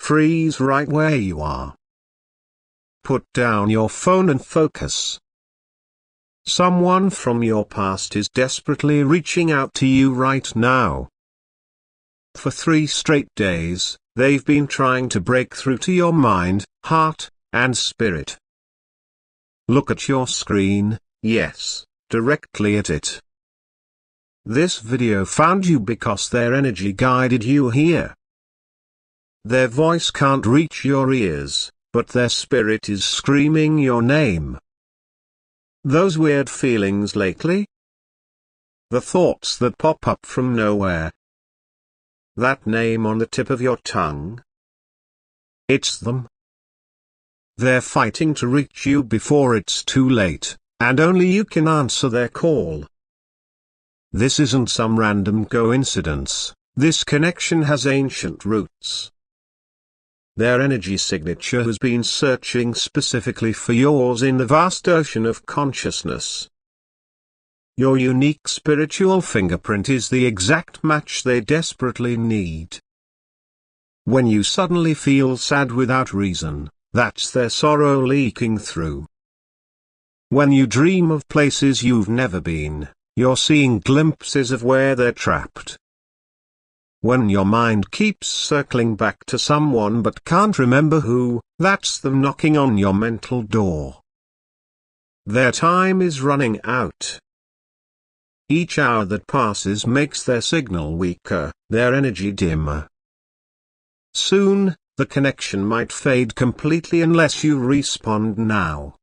Freeze right where you are. Put down your phone and focus. Someone from your past is desperately reaching out to you right now. For 3 straight days, they've been trying to break through to your mind, heart, and spirit. Look at your screen, yes, directly at it. This video found you because their energy guided you here. Their voice can't reach your ears, but their spirit is screaming your name. Those weird feelings lately? The thoughts that pop up from nowhere? That name on the tip of your tongue? It's them. They're fighting to reach you before it's too late, and only you can answer their call. This isn't some random coincidence, this connection has ancient roots. Their energy signature has been searching specifically for yours in the vast ocean of consciousness. Your unique spiritual fingerprint is the exact match they desperately need. When you suddenly feel sad without reason, that's their sorrow leaking through. When you dream of places you've never been, you're seeing glimpses of where they're trapped. When your mind keeps circling back to someone but can't remember who, that's them knocking on your mental door. Their time is running out. Each hour that passes makes their signal weaker, their energy dimmer. Soon, the connection might fade completely unless you respond now.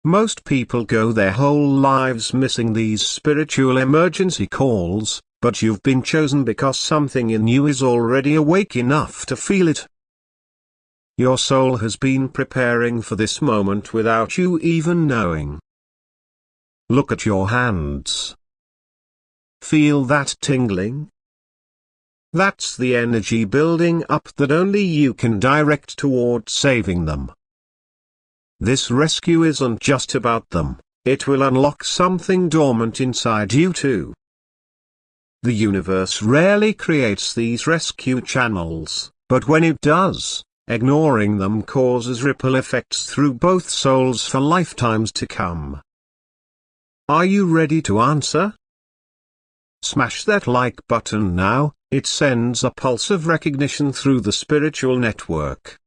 Most people go their whole lives missing these spiritual emergency calls, but you've been chosen because something in you is already awake enough to feel it. Your soul has been preparing for this moment without you even knowing. Look at your hands. Feel that tingling? That's the energy building up that only you can direct toward saving them. This rescue isn't just about them, it will unlock something dormant inside you too. The universe rarely creates these rescue channels, but when it does, ignoring them causes ripple effects through both souls for lifetimes to come. Are you ready to answer? Smash that like button now, it sends a pulse of recognition through the spiritual network.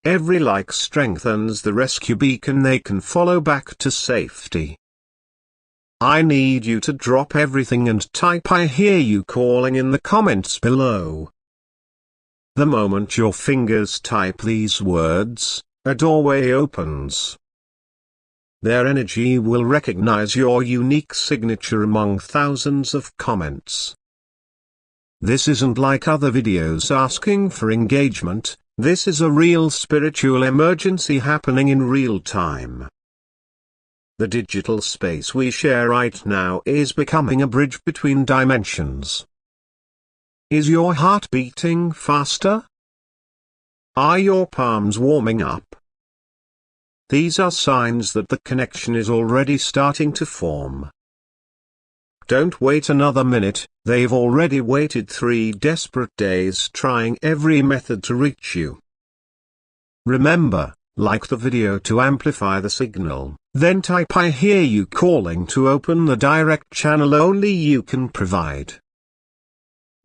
Every like strengthens the rescue beacon they can follow back to safety. I need you to drop everything and type "I hear you" calling in the comments below. The moment your fingers type these words, a doorway opens. Their energy will recognize your unique signature among thousands of comments. This isn't like other videos asking for engagement, this is a real spiritual emergency happening in real time. The digital space we share right now is becoming a bridge between dimensions. Is your heart beating faster? Are your palms warming up? These are signs that the connection is already starting to form. Don't wait another minute, they've already waited 3 desperate days trying every method to reach you. Remember, like the video to amplify the signal, then type "I hear you" calling to open the direct channel only you can provide.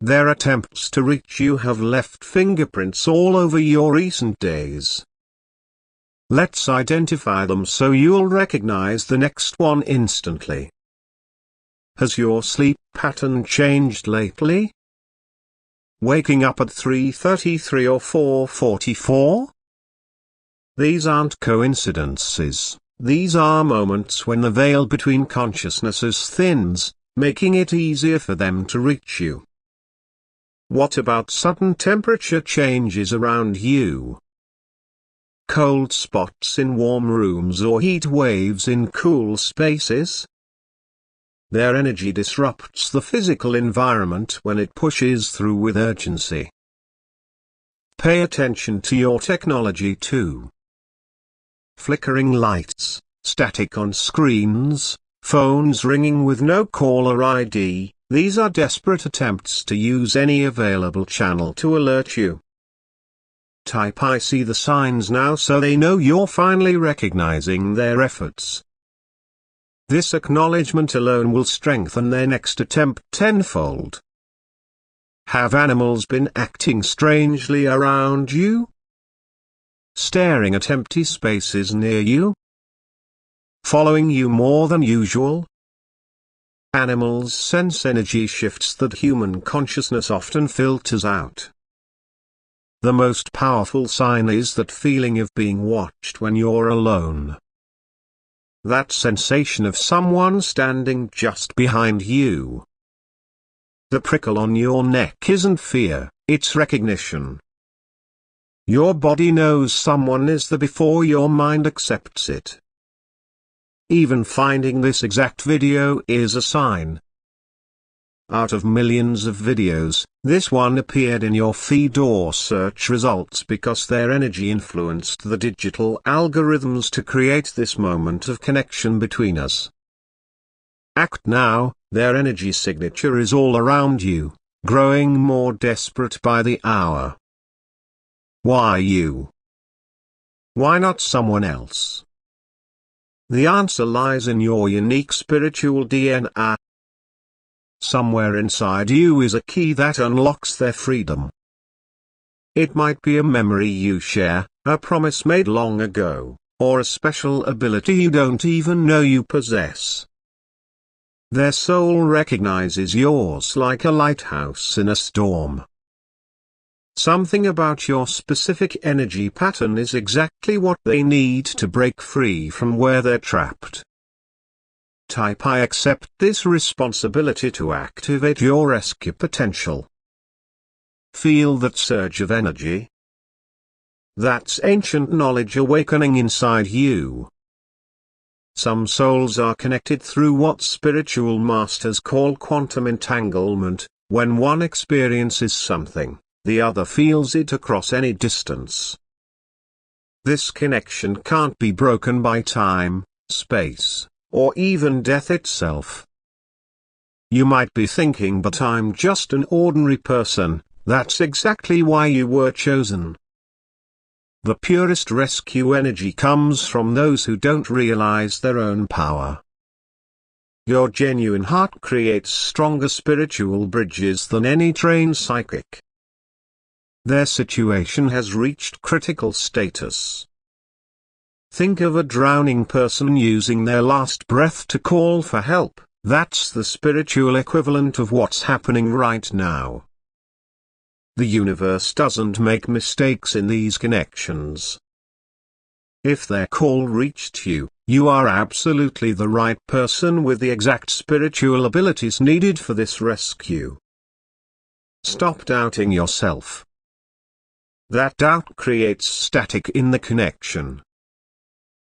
Their attempts to reach you have left fingerprints all over your recent days. Let's identify them so you'll recognize the next one instantly. Has your sleep pattern changed lately? Waking up at 3:33 or 4:44? These aren't coincidences, these are moments when the veil between consciousnesses thins, making it easier for them to reach you. What about sudden temperature changes around you? Cold spots in warm rooms or heat waves in cool spaces? Their energy disrupts the physical environment when it pushes through with urgency. Pay attention to your technology too. Flickering lights, static on screens, phones ringing with no caller ID, these are desperate attempts to use any available channel to alert you. Type I see the signs now, so they know you're finally recognizing their efforts. This acknowledgement alone will strengthen their next attempt tenfold. Have animals been acting strangely around you? Staring at empty spaces near you? Following you more than usual? Animals sense energy shifts that human consciousness often filters out. The most powerful sign is that feeling of being watched when you're alone. That sensation of someone standing just behind you. The prickle on your neck isn't fear, it's recognition. Your body knows someone is there before your mind accepts it. Even finding this exact video is a sign. Out of millions of videos, this one appeared in your feed or search results because their energy influenced the digital algorithms to create this moment of connection between us. Act now, their energy signature is all around you, growing more desperate by the hour. Why you? Why not someone else? The answer lies in your unique spiritual DNA. Somewhere inside you is a key that unlocks their freedom. It might be a memory you share, a promise made long ago, or a special ability you don't even know you possess. Their soul recognizes yours like a lighthouse in a storm. Something about your specific energy pattern is exactly what they need to break free from where they're trapped. Type I accept this responsibility to activate your rescue potential. Feel that surge of energy. That's ancient knowledge awakening inside you. Some souls are connected through what spiritual masters call quantum entanglement. When one experiences something, the other feels it across any distance. This connection can't be broken by time, space, or even death itself. You might be thinking, but I'm just an ordinary person. That's exactly why you were chosen. The purest rescue energy comes from those who don't realize their own power. Your genuine heart creates stronger spiritual bridges than any trained psychic. Their situation has reached critical status. Think of a drowning person using their last breath to call for help. That's the spiritual equivalent of what's happening right now. The universe doesn't make mistakes in these connections. If their call reached you, you are absolutely the right person with the exact spiritual abilities needed for this rescue. Stop doubting yourself. That doubt creates static in the connection.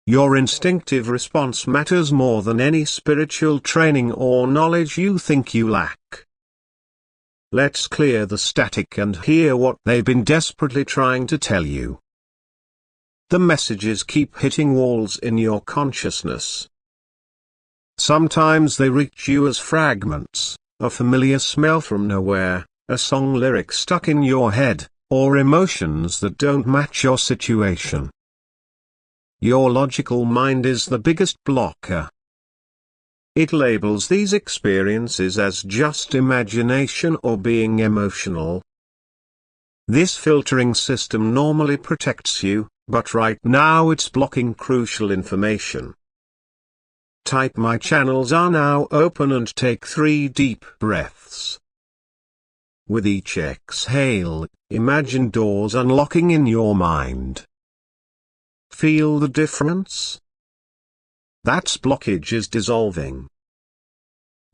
Your instinctive response matters more than any spiritual training or knowledge you think you lack. Let's clear the static and hear what they've been desperately trying to tell you. The messages keep hitting walls in your consciousness. Sometimes they reach you as fragments, a familiar smell from nowhere, a song lyric stuck in your head, or emotions that don't match your situation. Your logical mind is the biggest blocker. It labels these experiences as just imagination or being emotional. This filtering system normally protects you, but right now it's blocking crucial information. Type my channels are now open and take 3 deep breaths. With each exhale, imagine doors unlocking in your mind. Feel the difference? That blockage is dissolving.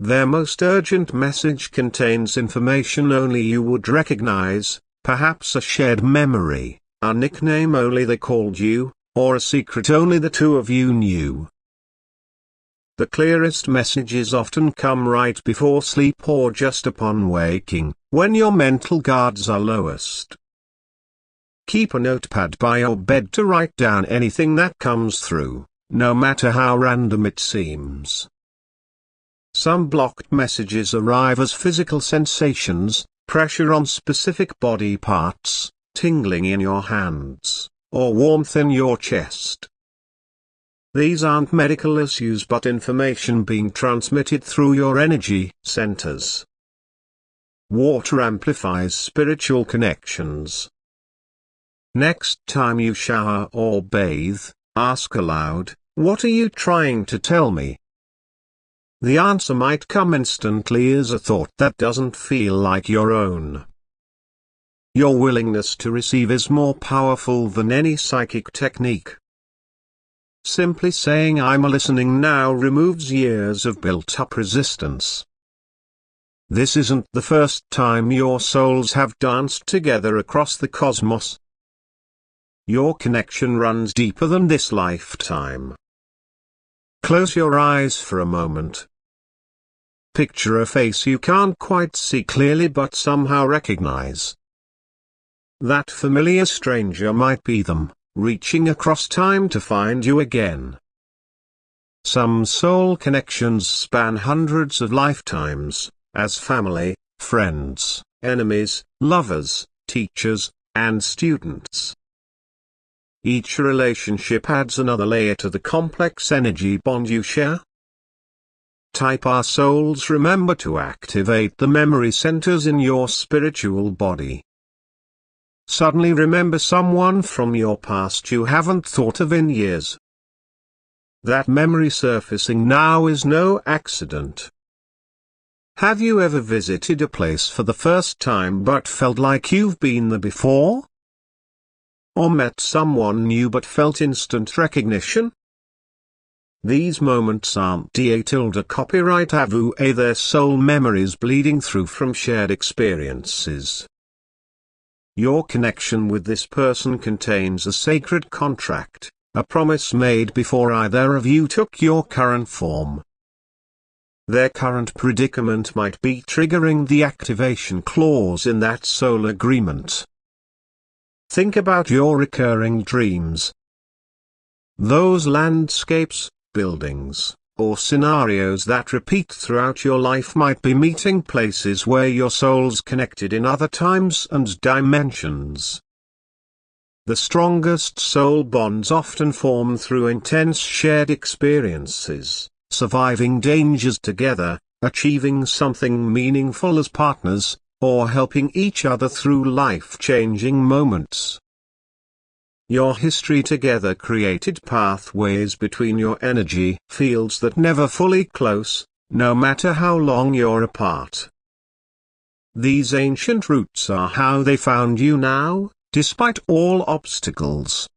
Their most urgent message contains information only you would recognize, perhaps a shared memory, a nickname only they called you, or a secret only the two of you knew. The clearest messages often come right before sleep or just upon waking, when your mental guards are lowest. Keep a notepad by your bed to write down anything that comes through, no matter how random it seems. Some blocked messages arrive as physical sensations, pressure on specific body parts, tingling in your hands, or warmth in your chest. These aren't medical issues but information being transmitted through your energy centers. Water amplifies spiritual connections. Next time you shower or bathe, ask aloud, "What are you trying to tell me?" The answer might come instantly as a thought that doesn't feel like your own. Your willingness to receive is more powerful than any psychic technique. Simply saying "I'm listening now" removes years of built-up resistance. This isn't the first time your souls have danced together across the cosmos. Your connection runs deeper than this lifetime. Close your eyes for a moment. Picture a face you can't quite see clearly but somehow recognize. That familiar stranger might be them, reaching across time to find you again. Some soul connections span hundreds of lifetimes, as family, friends, enemies, lovers, teachers, and students. Each relationship adds another layer to the complex energy bond you share. Our souls remember to activate the memory centers in your spiritual body. Suddenly remember someone from your past you haven't thought of in years. That memory surfacing now is no accident. Have you ever visited a place for the first time but felt like you've been there before? Or met someone new but felt instant recognition? These moments aren't copyright avoué, they're soul memories bleeding through from shared experiences. Your connection with this person contains a sacred contract, a promise made before either of you took your current form. Their current predicament might be triggering the activation clause in that soul agreement. Think about your recurring dreams. Those landscapes, buildings, or scenarios that repeat throughout your life might be meeting places where your souls connected in other times and dimensions. The strongest soul bonds often form through intense shared experiences, surviving dangers together, achieving something meaningful as partners, or helping each other through life-changing moments. Your history together created pathways between your energy fields that never fully close, no matter how long you're apart. These ancient roots are how they found you now, despite all obstacles.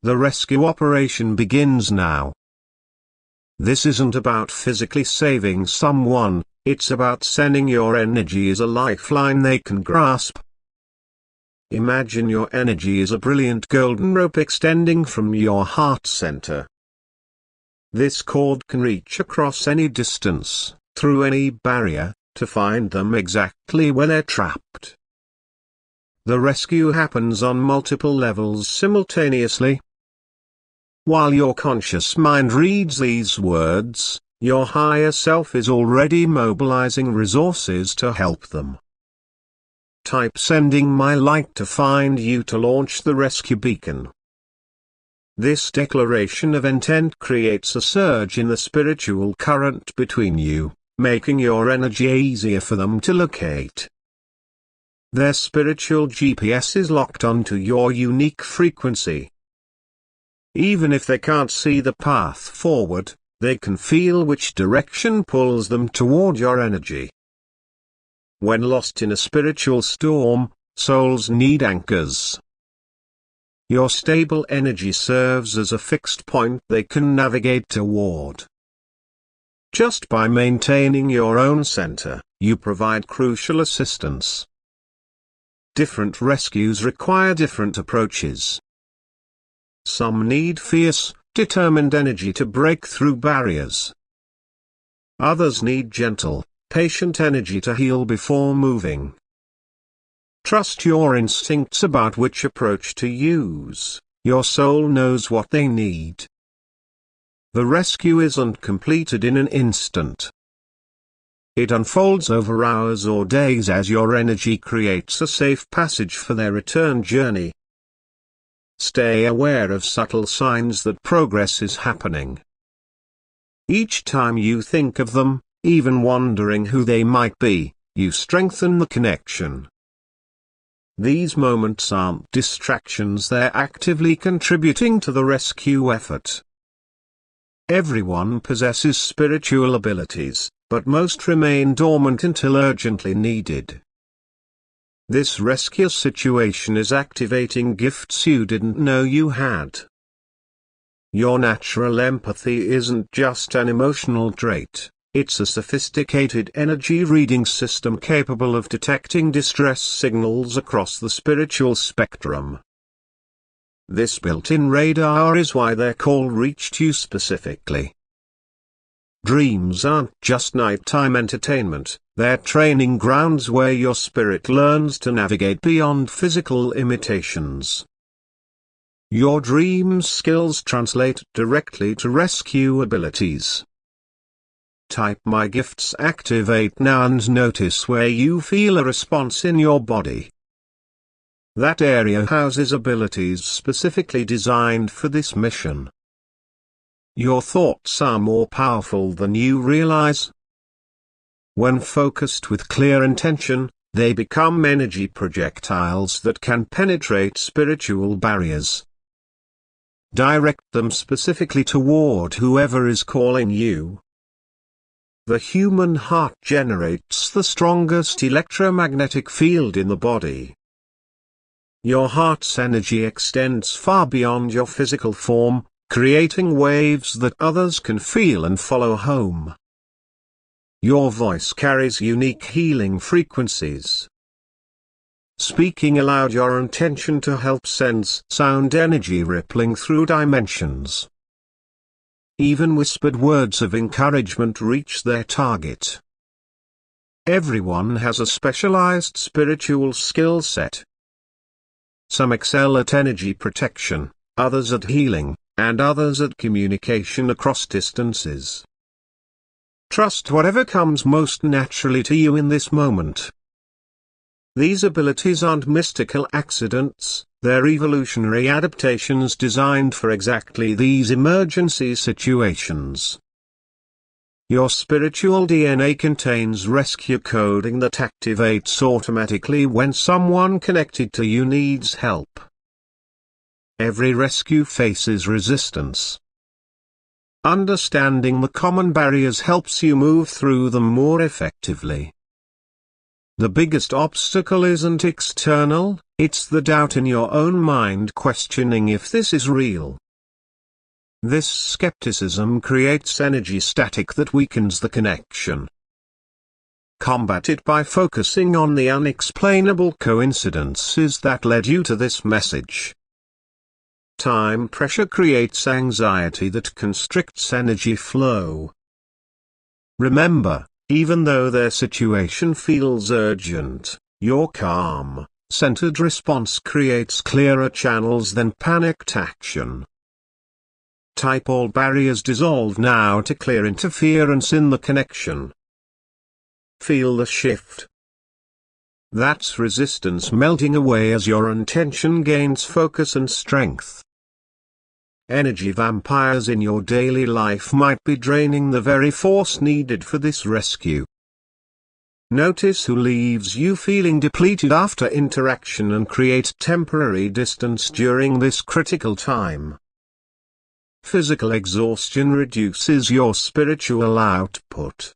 The rescue operation begins now. This isn't about physically saving someone, it's about sending your energy as a lifeline they can grasp. Imagine your energy as a brilliant golden rope extending from your heart center. This cord can reach across any distance, through any barrier, to find them exactly where they're trapped. The rescue happens on multiple levels simultaneously. While your conscious mind reads these words, your higher self is already mobilizing resources to help them. Type "sending my light to find you" to launch the rescue beacon. This declaration of intent creates a surge in the spiritual current between you, making your energy easier for them to locate. Their spiritual GPS is locked onto your unique frequency. Even if they can't see the path forward, they can feel which direction pulls them toward your energy. When lost in a spiritual storm, souls need anchors. Your stable energy serves as a fixed point they can navigate toward. Just by maintaining your own center, you provide crucial assistance. Different rescues require different approaches. Some need fierce, determined energy to break through barriers. Others need gentle, patient energy to heal before moving. Trust your instincts about which approach to use. Your soul knows what they need. The rescue isn't completed in an instant. It unfolds over hours or days as your energy creates a safe passage for their return journey. Stay aware of subtle signs that progress is happening. Each time you think of them, even wondering who they might be, you strengthen the connection. These moments aren't distractions, they're actively contributing to the rescue effort. Everyone possesses spiritual abilities, but most remain dormant until urgently needed. This rescue situation is activating gifts you didn't know you had. Your natural empathy isn't just an emotional trait, it's a sophisticated energy reading system capable of detecting distress signals across the spiritual spectrum. This built-in radar is why their call reached you specifically. Dreams aren't just nighttime entertainment, they're training grounds where your spirit learns to navigate beyond physical limitations. Your dream skills translate directly to rescue abilities. Type "My gifts activate" now and notice where you feel a response in your body. That area houses abilities specifically designed for this mission. Your thoughts are more powerful than you realize. When focused with clear intention, they become energy projectiles that can penetrate spiritual barriers. Direct them specifically toward whoever is calling you. The human heart generates the strongest electromagnetic field in the body. Your heart's energy extends far beyond your physical form, creating waves that others can feel and follow home. Your voice carries unique healing frequencies. Speaking aloud your intention to help sends sound energy rippling through dimensions. Even whispered words of encouragement reach their target. Everyone has a specialized spiritual skill set. Some excel at energy protection, others at healing, and others at communication across distances. Trust whatever comes most naturally to you in this moment. These abilities aren't mystical accidents, they're evolutionary adaptations designed for exactly these emergency situations. Your spiritual DNA contains rescue coding that activates automatically when someone connected to you needs help. Every rescue faces resistance. Understanding the common barriers helps you move through them more effectively. The biggest obstacle isn't external, it's the doubt in your own mind questioning if this is real. This skepticism creates energy static that weakens the connection. Combat it by focusing on the unexplainable coincidences that led you to this message. Time pressure creates anxiety that constricts energy flow. Remember, even though their situation feels urgent, your calm, centered response creates clearer channels than panicked action. Type "All barriers dissolve" now to clear interference in the connection. Feel the shift. That's resistance melting away as your intention gains focus and strength. Energy vampires in your daily life might be draining the very force needed for this rescue. Notice who leaves you feeling depleted after interaction and create temporary distance during this critical time. Physical exhaustion reduces your spiritual output.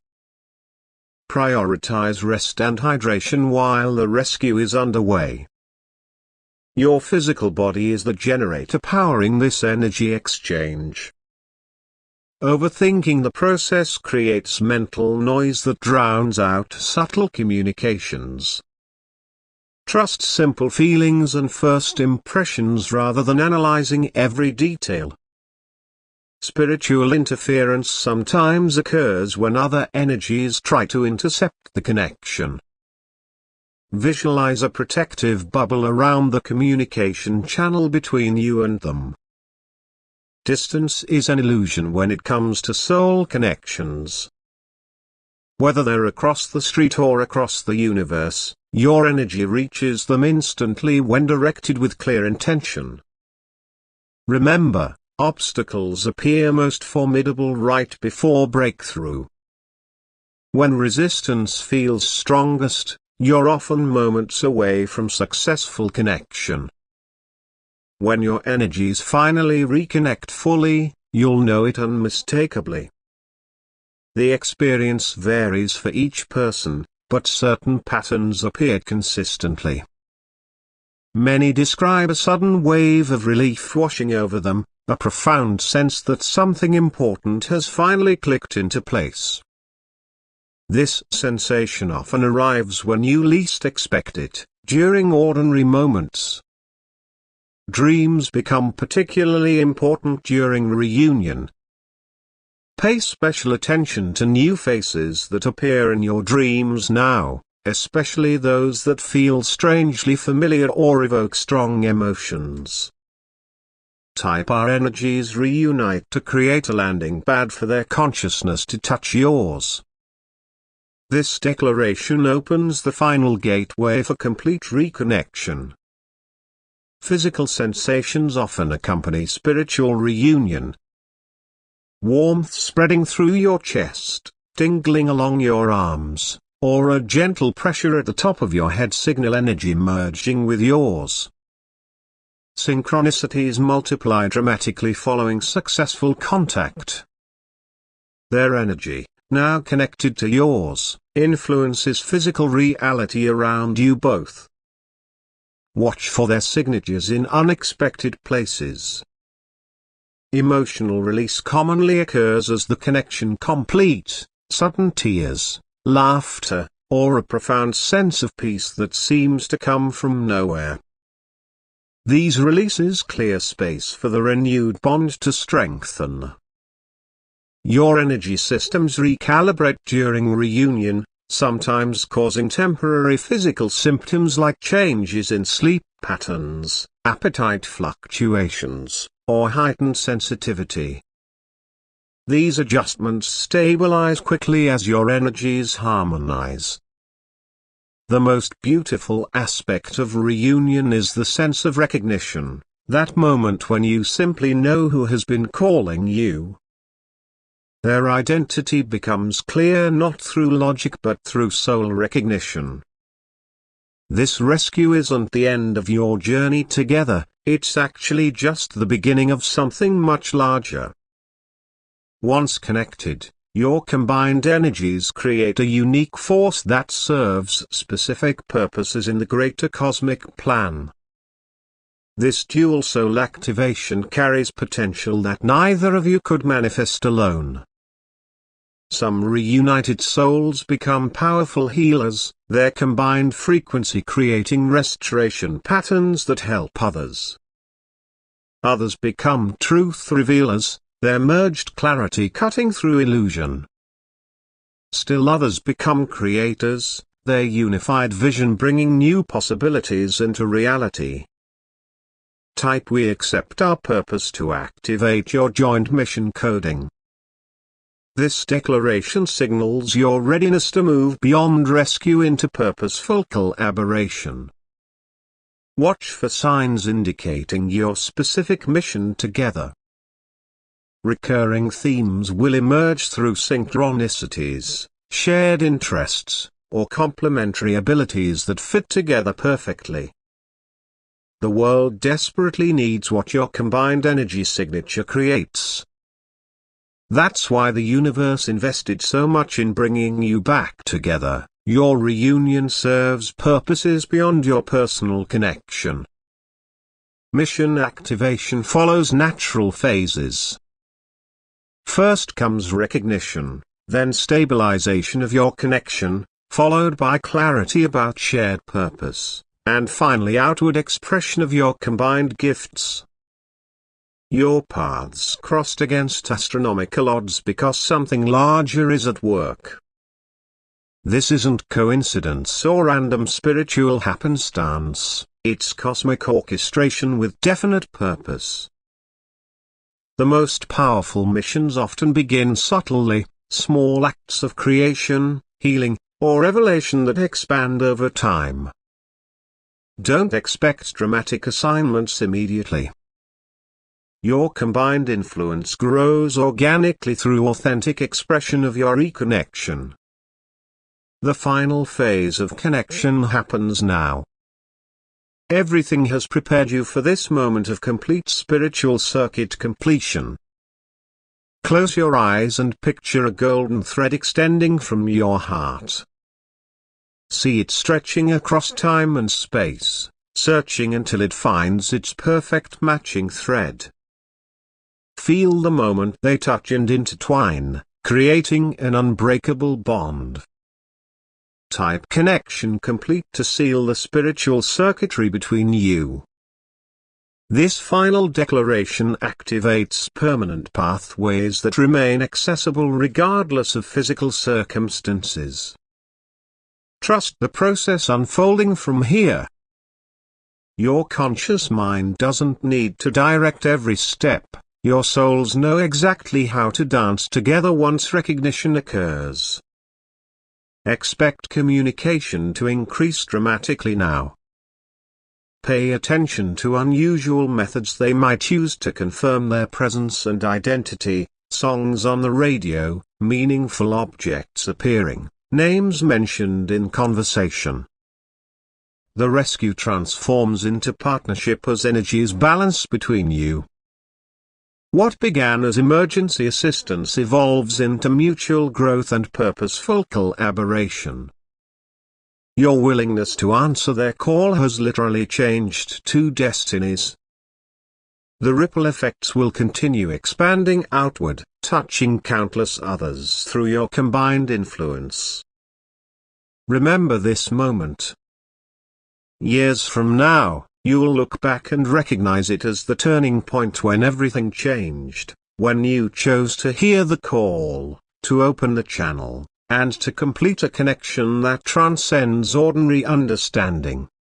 Prioritize rest and hydration while the rescue is underway. Your physical body is the generator powering this energy exchange. Overthinking the process creates mental noise that drowns out subtle communications. Trust simple feelings and first impressions rather than analyzing every detail. Spiritual interference sometimes occurs when other energies try to intercept the connection. Visualize a protective bubble around the communication channel between you and them. Distance is an illusion when it comes to soul connections. Whether they're across the street or across the universe, your energy reaches them instantly when directed with clear intention. Remember, obstacles appear most formidable right before breakthrough. When resistance feels strongest, you're often moments away from successful connection. When your energies finally reconnect fully, you'll know it unmistakably. The experience varies for each person, but certain patterns appear consistently. Many describe a sudden wave of relief washing over them, a profound sense that something important has finally clicked into place. This sensation often arrives when you least expect it, during ordinary moments. Dreams become particularly important during reunion. Pay special attention to new faces that appear in your dreams now, especially those that feel strangely familiar or evoke strong emotions. Type R energies reunite to create a landing pad for their consciousness to touch yours. This declaration opens the final gateway for complete reconnection. Physical sensations often accompany spiritual reunion. Warmth spreading through your chest, tingling along your arms, or a gentle pressure at the top of your head signal energy merging with yours. Synchronicities multiply dramatically following successful contact. Their energy, now connected to yours, influences physical reality around you both. Watch for their signatures in unexpected places. Emotional release commonly occurs as the connection complete, sudden tears, laughter, or a profound sense of peace that seems to come from nowhere. These releases clear space for the renewed bond to strengthen. Your energy systems recalibrate during reunion, sometimes causing temporary physical symptoms like changes in sleep patterns, appetite fluctuations, or heightened sensitivity. These adjustments stabilize quickly as your energies harmonize. The most beautiful aspect of reunion is the sense of recognition, that moment when you simply know who has been calling you. Their identity becomes clear not through logic but through soul recognition. This rescue isn't the end of your journey together, it's actually just the beginning of something much larger. Once connected, your combined energies create a unique force that serves specific purposes in the greater cosmic plan. This dual soul activation carries potential that neither of you could manifest alone. Some reunited souls become powerful healers, their combined frequency creating restoration patterns that help others. Others become truth revealers, their merged clarity cutting through illusion. Still others become creators, their unified vision bringing new possibilities into reality. Type we accept our purpose to activate your joint mission coding. This declaration signals your readiness to move beyond rescue into purposeful collaboration. Watch for signs indicating your specific mission together. Recurring themes will emerge through synchronicities, shared interests, or complementary abilities that fit together perfectly. The world desperately needs what your combined energy signature creates. That's why the universe invested so much in bringing you back together. Your reunion serves purposes beyond your personal connection. Mission activation follows natural phases. First comes recognition, then stabilization of your connection, followed by clarity about shared purpose, and finally outward expression of your combined gifts. Your paths crossed against astronomical odds because something larger is at work. This isn't coincidence or random spiritual happenstance, it's cosmic orchestration with definite purpose. The most powerful missions often begin subtly, small acts of creation, healing, or revelation that expand over time. Don't expect dramatic assignments immediately. Your combined influence grows organically through authentic expression of your reconnection. The final phase of connection happens now. Everything has prepared you for this moment of complete spiritual circuit completion. Close your eyes and picture a golden thread extending from your heart. See it stretching across time and space, searching until it finds its perfect matching thread. Feel the moment they touch and intertwine, creating an unbreakable bond. Type connection complete to seal the spiritual circuitry between you. This final declaration activates permanent pathways that remain accessible regardless of physical circumstances. Trust the process unfolding from here. Your conscious mind doesn't need to direct every step. Your souls know exactly how to dance together once recognition occurs. Expect communication to increase dramatically now. Pay attention to unusual methods they might use to confirm their presence and identity, songs on the radio, meaningful objects appearing, names mentioned in conversation. The rescue transforms into partnership as energies balance between you. What began as emergency assistance evolves into mutual growth and purposeful collaboration. Your willingness to answer their call has literally changed two destinies. The ripple effects will continue expanding outward, touching countless others through your combined influence. Remember this moment. Years from now, you'll look back and recognize it as the turning point when everything changed, when you chose to hear the call, to open the channel, and to complete a connection that transcends ordinary understanding.